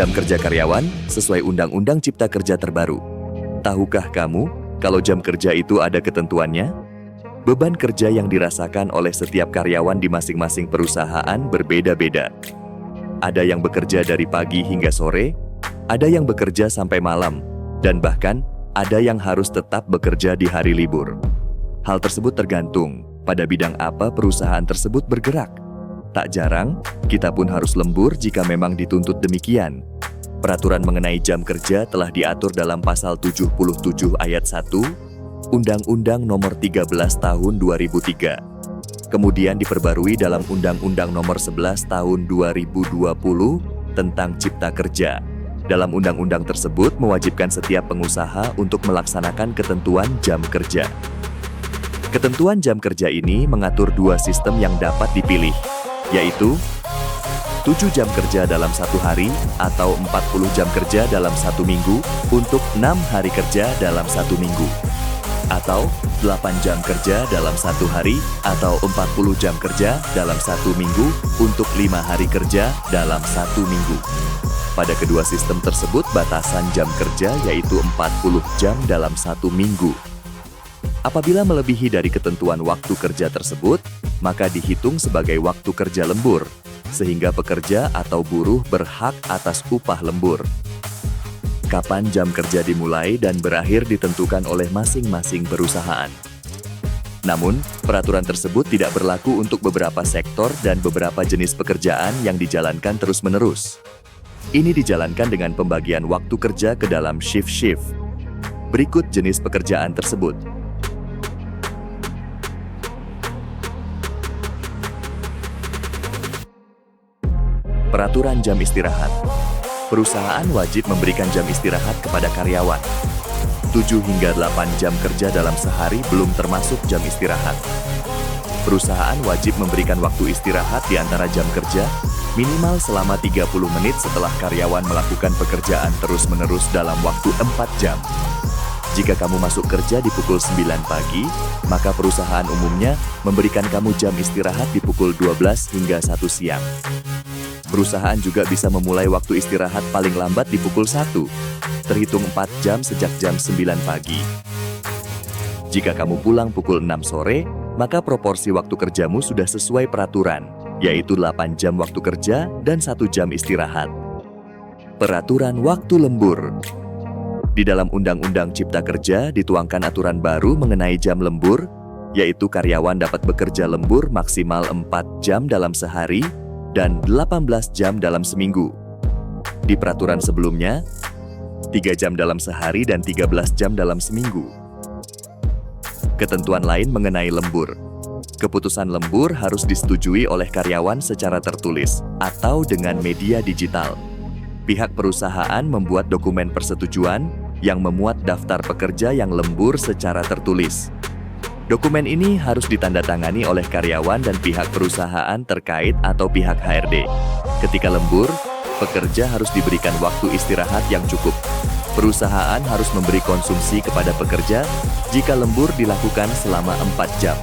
Jam kerja karyawan sesuai Undang-Undang Cipta Kerja terbaru. Tahukah kamu kalau jam kerja itu ada ketentuannya? Beban kerja yang dirasakan oleh setiap karyawan di masing-masing perusahaan berbeda-beda. Ada yang bekerja dari pagi hingga sore, ada yang bekerja sampai malam, dan bahkan ada yang harus tetap bekerja di hari libur. Hal tersebut tergantung pada bidang apa perusahaan tersebut bergerak. Tak jarang, kita pun harus lembur jika memang dituntut demikian. Peraturan mengenai jam kerja telah diatur dalam Pasal 77 Ayat 1, Undang-Undang Nomor 13 Tahun 2003. Kemudian diperbarui dalam Undang-Undang Nomor 11 Tahun 2020 tentang Cipta Kerja. Dalam undang-undang tersebut mewajibkan setiap pengusaha untuk melaksanakan ketentuan jam kerja. Ketentuan jam kerja ini mengatur dua sistem yang dapat dipilih, yaitu 7 jam kerja dalam satu hari atau 40 jam kerja dalam satu minggu untuk 6 hari kerja dalam satu minggu, atau 8 jam kerja dalam satu hari atau 40 jam kerja dalam satu minggu untuk 5 hari kerja dalam satu minggu. Pada kedua sistem tersebut batasan jam kerja yaitu 40 jam dalam satu minggu. Apabila melebihi dari ketentuan waktu kerja tersebut, maka dihitung sebagai waktu kerja lembur, sehingga pekerja atau buruh berhak atas upah lembur. Kapan jam kerja dimulai dan berakhir ditentukan oleh masing-masing perusahaan. Namun, peraturan tersebut tidak berlaku untuk beberapa sektor dan beberapa jenis pekerjaan yang dijalankan terus-menerus. Ini dijalankan dengan pembagian waktu kerja ke dalam shift-shift. Berikut jenis pekerjaan tersebut. Peraturan jam istirahat. Perusahaan wajib memberikan jam istirahat kepada karyawan. 7 hingga 8 jam kerja dalam sehari belum termasuk jam istirahat. Perusahaan wajib memberikan waktu istirahat di antara jam kerja, minimal selama 30 menit setelah karyawan melakukan pekerjaan terus-menerus dalam waktu 4 jam. Jika kamu masuk kerja di pukul 9 pagi, maka perusahaan umumnya memberikan kamu jam istirahat di pukul 12 hingga 1 siang. Perusahaan juga bisa memulai waktu istirahat paling lambat di pukul 1, terhitung 4 jam sejak jam 9 pagi. Jika kamu pulang pukul 6 sore, maka proporsi waktu kerjamu sudah sesuai peraturan, yaitu 8 jam waktu kerja dan 1 jam istirahat. Peraturan waktu lembur. Di dalam Undang-Undang Cipta Kerja dituangkan aturan baru mengenai jam lembur, yaitu karyawan dapat bekerja lembur maksimal 4 jam dalam sehari, dan 18 jam dalam seminggu. Di peraturan sebelumnya, 3 jam dalam sehari dan 13 jam dalam seminggu. Ketentuan lain mengenai lembur. Keputusan lembur harus disetujui oleh karyawan secara tertulis atau dengan media digital. Pihak perusahaan membuat dokumen persetujuan yang memuat daftar pekerja yang lembur secara tertulis. Dokumen ini harus ditandatangani oleh karyawan dan pihak perusahaan terkait atau pihak HRD. Ketika lembur, pekerja harus diberikan waktu istirahat yang cukup. Perusahaan harus memberi konsumsi kepada pekerja jika lembur dilakukan selama 4 jam.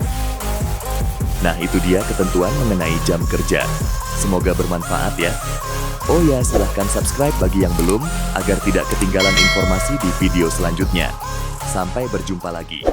Nah, itu dia ketentuan mengenai jam kerja. Semoga bermanfaat ya. Oh ya, silahkan subscribe bagi yang belum, agar tidak ketinggalan informasi di video selanjutnya. Sampai berjumpa lagi.